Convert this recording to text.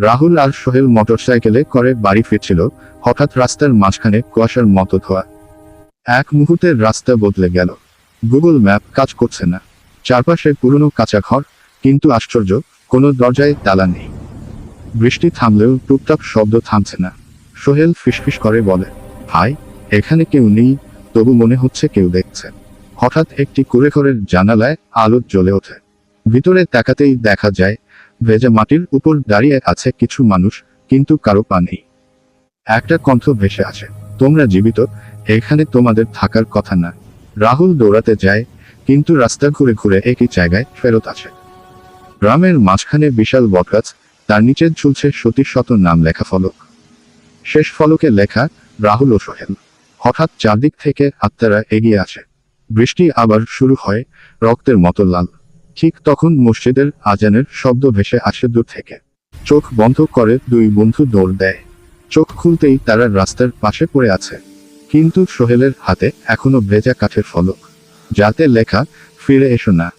রাহুল আর সোহেল মোটরসাইকেলে করে বাড়ি ফিরছিল, হঠাৎ রাস্তার মাঝখানে কুয়াশার মতো ধোয়া। এক মুহূর্তে রাস্তা বদলে গেল। গুগল ম্যাপ কাজ করছে না। চারপাশে পুরনো কাঁচা ঘর, কিন্তু আশ্চর্য, কোনো দরজায় তালা নেই। বৃষ্টি থামলেও টুকটাক শব্দ থামছে না। সোহেল ফিসফিস করে বলে, ভাই, এখানে কেউ নেই, তবু মনে হচ্ছে কেউ দেখছে। হঠাৎ একটি কুঁড়েঘরের জানালায় আলো জ্বলে ওঠে। ভিতরে তাকাতেই দেখা যায় ভেজা মাটির উপর দাঁড়িয়ে আছে কিছু মানুষ, কিন্তু কারো পা নেই। একটা কণ্ঠ ভেসে আসে, তোমরা জীবিত, এখানে তোমাদের থাকার কথা না। রাহুল দৌড়াতে যায়, কিন্তু রাস্তা ঘুরে ঘুরে একই জায়গায় ফেরত আসে। গ্রামের মাঝখানে বিশাল বটগাছ, তার নিচে ঝুলছে সতী শত নাম লেখা ফলক। শেষ ফলকে লেখা, রাহুল ও সোহেল। হঠাৎ চারদিক থেকে আত্মারা এগিয়ে আসে। বৃষ্টি আবার শুরু হয়, রক্তের মতো লাল। ঠিক তখন মসজিদের আজানের শব্দ ভেসে আসে দূর থেকে। চোখ বন্ধ করে দুই বন্ধু দৌড় দেয়। চোখ খুলতেই তারা রাস্তার পাশে পড়ে আছে, কিন্তু সোহেলের হাতে এখনো ভেজা কাঠের ফলক, যাতে লেখা, ফিরে এসো না।